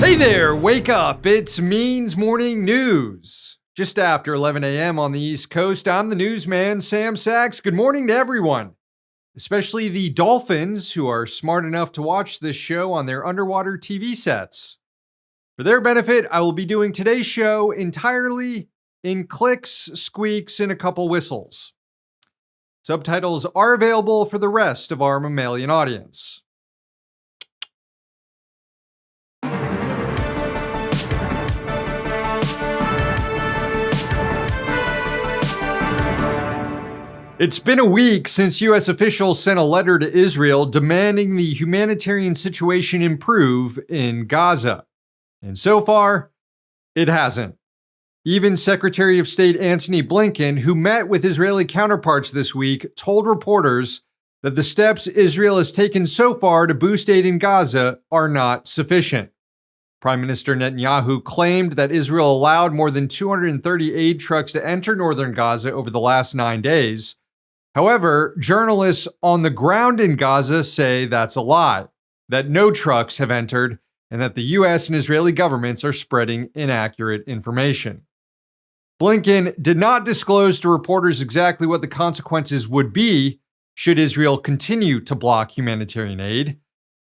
Hey there, wake up. It's Means Morning News. Just after 11 a.m. on the East Coast, I'm the newsman, Sam Sachs. Good morning to everyone, especially the dolphins who are smart enough to watch this show on their underwater TV sets. For their benefit, I will be doing today's show entirely in clicks, squeaks, and a couple whistles. Subtitles are available for the rest of our mammalian audience. It's been a week since U.S. officials sent a letter to Israel demanding the humanitarian situation improve in Gaza. And so far, it hasn't. Even Secretary of State Antony Blinken, who met with Israeli counterparts this week, told reporters that the steps Israel has taken so far to boost aid in Gaza are not sufficient. Prime Minister Netanyahu claimed that Israel allowed more than 230 aid trucks to enter northern Gaza over the last 9 days. However, journalists on the ground in Gaza say that's a lie, that no trucks have entered, and that the U.S. and Israeli governments are spreading inaccurate information. Blinken did not disclose to reporters exactly what the consequences would be should Israel continue to block humanitarian aid.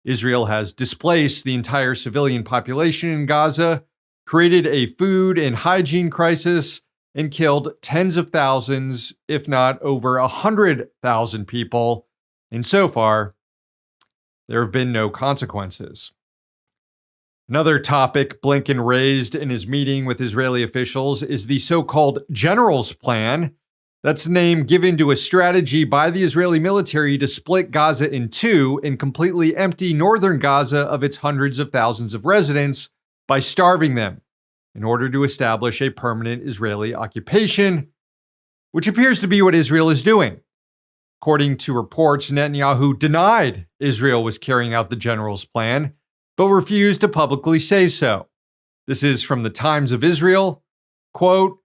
Israel has displaced the entire civilian population in Gaza, created a food and hygiene crisis, and killed tens of thousands, if not over 100,000 people. And so far, there have been no consequences. Another topic Blinken raised in his meeting with Israeli officials is the so-called General's Plan. That's the name given to a strategy by the Israeli military to split Gaza in two and completely empty northern Gaza of its hundreds of thousands of residents by starving them, in order to establish a permanent Israeli occupation, which appears to be what Israel is doing. According to reports, Netanyahu denied Israel was carrying out the general's plan, but refused to publicly say so. This is from the Times of Israel. Quote,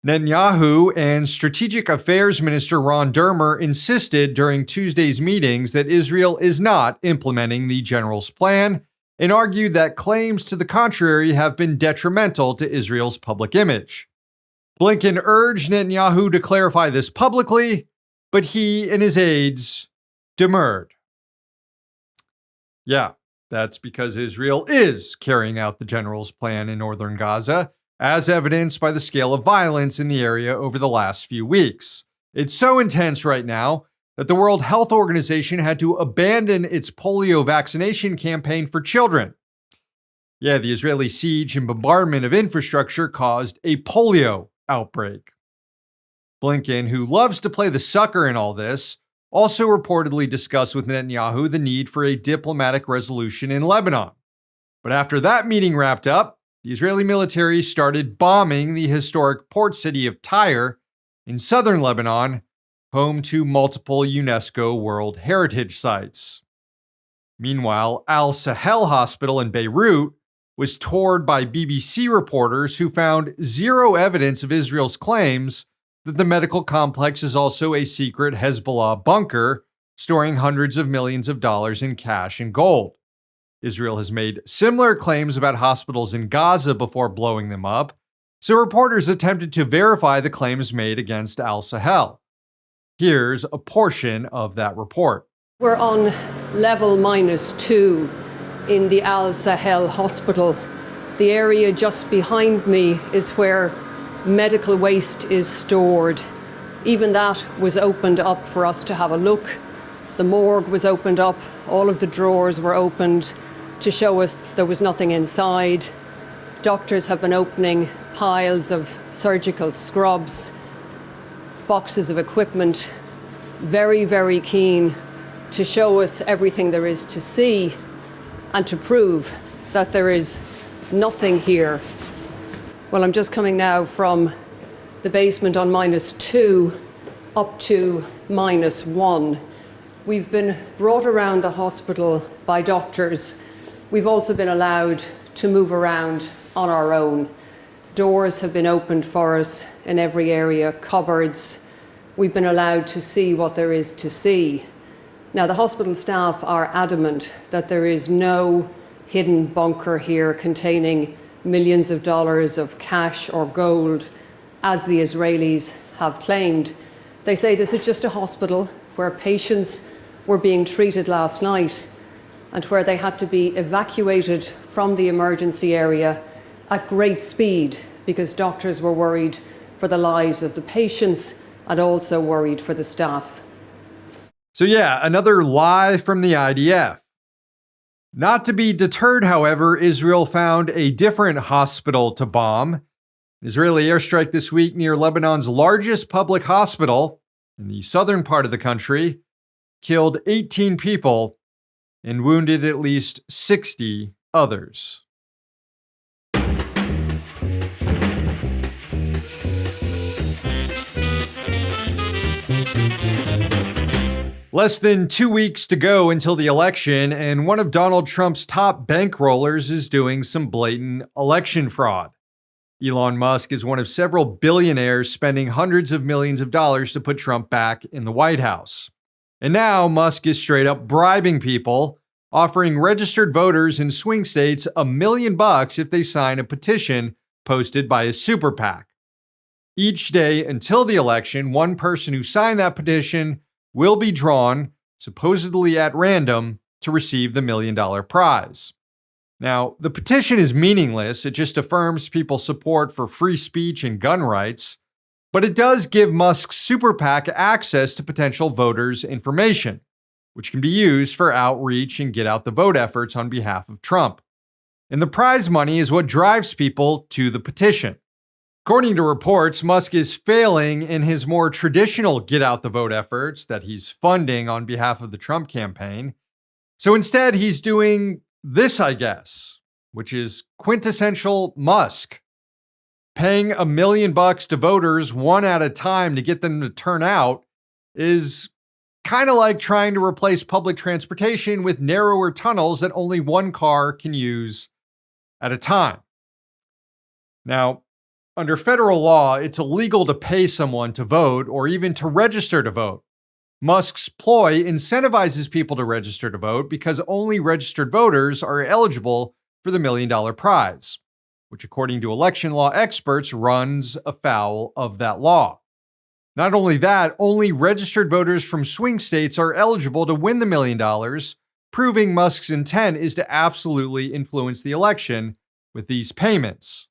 Netanyahu and Strategic Affairs Minister Ron Dermer insisted during Tuesday's meetings that Israel is not implementing the general's plan, and argued that claims to the contrary have been detrimental to Israel's public image. Blinken urged Netanyahu to clarify this publicly, but he and his aides demurred. Yeah, that's because Israel is carrying out the general's plan in northern Gaza, as evidenced by the scale of violence in the area over the last few weeks. It's so intense right now that the World Health Organization had to abandon its polio vaccination campaign for children. Yeah, the Israeli siege and bombardment of infrastructure caused a polio outbreak. Blinken, who loves to play the sucker in all this, also reportedly discussed with Netanyahu the need for a diplomatic resolution in Lebanon. But after that meeting wrapped up, the Israeli military started bombing the historic port city of Tyre in southern Lebanon, home to multiple UNESCO World Heritage Sites. Meanwhile, Al Sahel Hospital in Beirut was toured by BBC reporters who found zero evidence of Israel's claims that the medical complex is also a secret Hezbollah bunker, storing hundreds of millions of dollars in cash and gold. Israel has made similar claims about hospitals in Gaza before blowing them up, so reporters attempted to verify the claims made against Al Sahel. Here's a portion of that report. We're on level -2 in the Al Sahel hospital. The area just behind me is where medical waste is stored. Even that was opened up for us to have a look. The morgue was opened up. All of the drawers were opened to show us there was nothing inside. Doctors have been opening piles of surgical scrubs, boxes of equipment, very, very keen to show us everything there is to see and to prove that there is nothing here. Well, I'm just coming now from the basement on -2 up to -1. We've been brought around the hospital by doctors. We've also been allowed to move around on our own. Doors have been opened for us in every area, cupboards. We've been allowed to see what there is to see. Now, the hospital staff are adamant that there is no hidden bunker here containing millions of dollars of cash or gold, as the Israelis have claimed. They say this is just a hospital where patients were being treated last night and where they had to be evacuated from the emergency area at great speed because doctors were worried for the lives of the patients and also worried for the staff. So yeah, another lie from the IDF. Not to be deterred, however, Israel found a different hospital to bomb. An Israeli airstrike this week near Lebanon's largest public hospital in the southern part of the country killed 18 people and wounded at least 60 others. Less than 2 weeks to go until the election, and one of Donald Trump's top bankrollers is doing some blatant election fraud. Elon Musk is one of several billionaires spending hundreds of millions of dollars to put Trump back in the White House. And now Musk is straight up bribing people, offering registered voters in swing states $1 million if they sign a petition posted by a super PAC. Each day until the election, one person who signed that petition will be drawn, supposedly at random, to receive the $1 million prize. Now, the petition is meaningless. It just affirms people's support for free speech and gun rights, but it does give Musk's super PAC access to potential voters' information, which can be used for outreach and get out the vote efforts on behalf of Trump. And the prize money is what drives people to the petition. According to reports, Musk is failing in his more traditional get out the vote efforts that he's funding on behalf of the Trump campaign. So instead, he's doing this, I guess, which is quintessential Musk. Paying $1 million to voters one at a time to get them to turn out is kind of like trying to replace public transportation with narrower tunnels that only one car can use at a time. Now, under federal law, it's illegal to pay someone to vote or even to register to vote. Musk's ploy incentivizes people to register to vote because only registered voters are eligible for the $1 million prize, which, according to election law experts, runs afoul of that law. Not only that, only registered voters from swing states are eligible to win the $1 million, proving Musk's intent is to absolutely influence the election with these payments.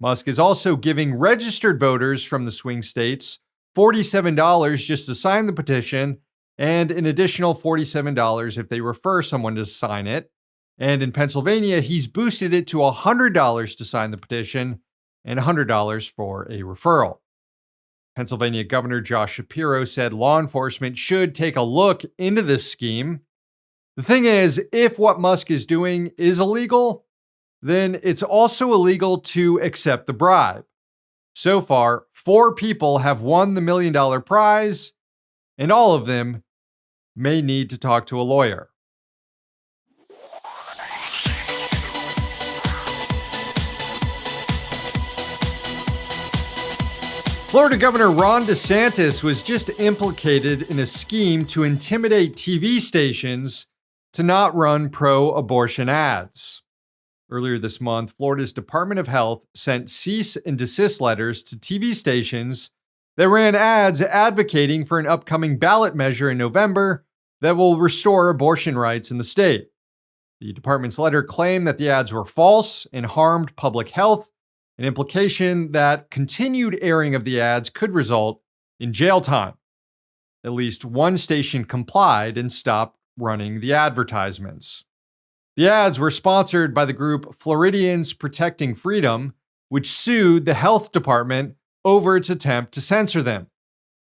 Musk is also giving registered voters from the swing states $47 just to sign the petition and an additional $47 if they refer someone to sign it. And in Pennsylvania, he's boosted it to $100 to sign the petition and $100 for a referral. Pennsylvania Governor Josh Shapiro said law enforcement should take a look into this scheme. The thing is, if what Musk is doing is illegal, then it's also illegal to accept the bribe. So far, 4 people have won the $1 million prize, and all of them may need to talk to a lawyer. Florida Governor Ron DeSantis was just implicated in a scheme to intimidate TV stations to not run pro-abortion ads. Earlier this month, Florida's Department of Health sent cease and desist letters to TV stations that ran ads advocating for an upcoming ballot measure in November that will restore abortion rights in the state. The department's letter claimed that the ads were false and harmed public health, an implication that continued airing of the ads could result in jail time. At least one station complied and stopped running the advertisements. The ads were sponsored by the group Floridians Protecting Freedom, which sued the health department over its attempt to censor them.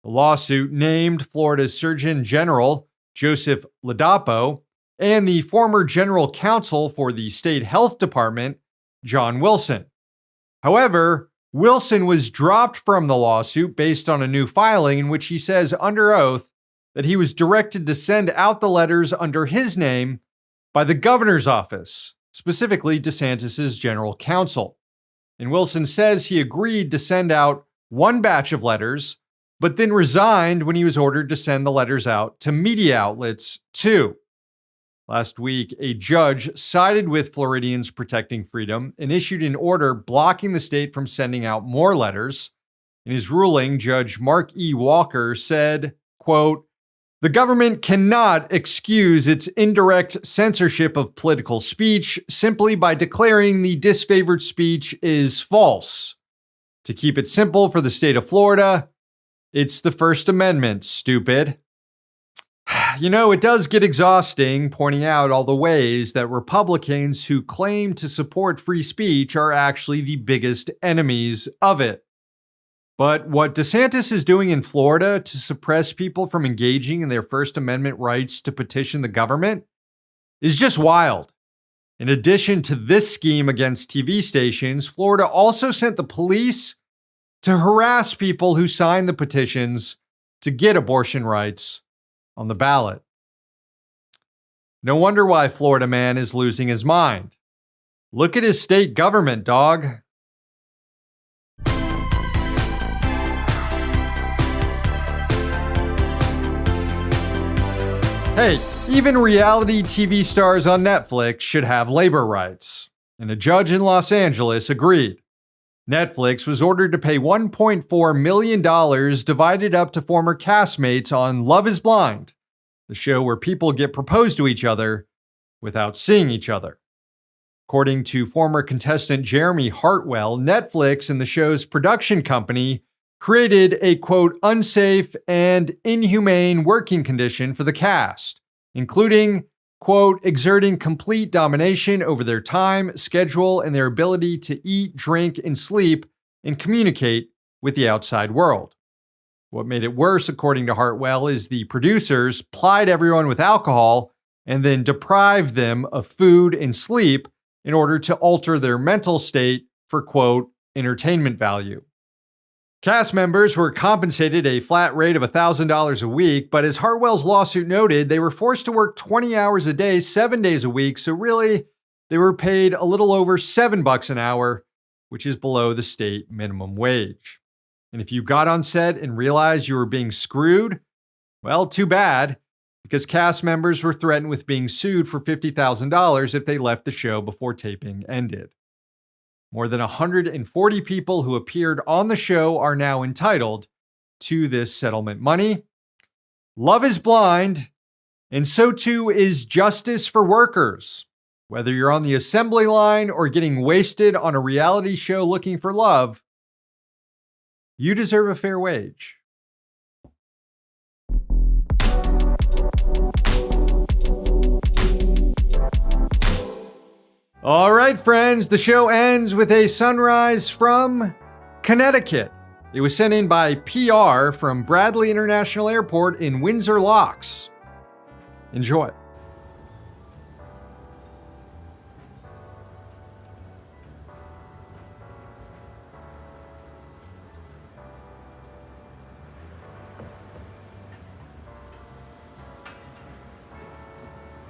The lawsuit named Florida's Surgeon General, Joseph Ladapo, and the former general counsel for the state health department, John Wilson. However, Wilson was dropped from the lawsuit based on a new filing in which he says under oath that he was directed to send out the letters under his name by the governor's office, specifically DeSantis' general counsel. And Wilson says he agreed to send out one batch of letters, but then resigned when he was ordered to send the letters out to media outlets too. Last week, a judge sided with Floridians protecting freedom and issued an order blocking the state from sending out more letters. In his ruling, Judge Mark E. Walker said, quote, "The government cannot excuse its indirect censorship of political speech simply by declaring the disfavored speech is false. To keep it simple for the state of Florida, it's the First Amendment, stupid." You know, it does get exhausting pointing out all the ways that Republicans who claim to support free speech are actually the biggest enemies of it. But what DeSantis is doing in Florida to suppress people from engaging in their First Amendment rights to petition the government is just wild. In addition to this scheme against TV stations, Florida also sent the police to harass people who signed the petitions to get abortion rights on the ballot. No wonder why Florida man is losing his mind. Look at his state government, dog. Hey, even reality TV stars on Netflix should have labor rights, and a judge in Los Angeles agreed. Netflix was ordered to pay $1.4 million divided up to former castmates on Love is Blind, the show where people get proposed to each other without seeing each other. According to former contestant Jeremy Hartwell, Netflix and the show's production company created a, quote, unsafe and inhumane working condition for the cast, including, quote, exerting complete domination over their time, schedule, and their ability to eat, drink, and sleep and communicate with the outside world. What made it worse, according to Hartwell, is the producers plied everyone with alcohol and then deprived them of food and sleep in order to alter their mental state for, quote, entertainment value. Cast members were compensated a flat rate of $1,000 a week, but as Hartwell's lawsuit noted, they were forced to work 20 hours a day, 7 days a week, so really, they were paid a little over $7 an hour, which is below the state minimum wage. And if you got on set and realized you were being screwed, well, too bad, because cast members were threatened with being sued for $50,000 if they left the show before taping ended. More than 140 people who appeared on the show are now entitled to this settlement money. Love is blind, and so too is justice for workers. Whether you're on the assembly line or getting wasted on a reality show looking for love, you deserve a fair wage. All right, friends, the show ends with a sunrise from Connecticut. It was sent in by PR from Bradley International Airport in Windsor Locks. Enjoy.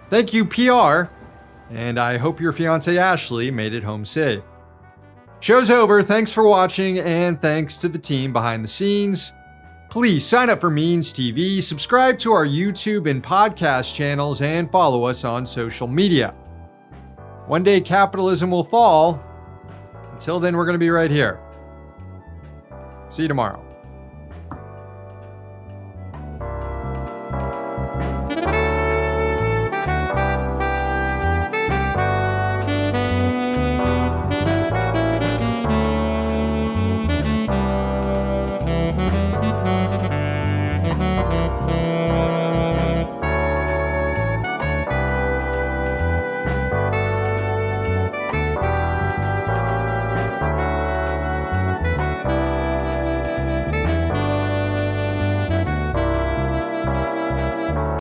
Thank you, PR. And I hope your fiance Ashley made it home safe. Show's over. Thanks for watching, and thanks to the team behind the scenes. Please sign up for Means TV, subscribe to our YouTube and podcast channels, and follow us on social media. One day capitalism will fall. Until then, we're going to be right here. See you tomorrow.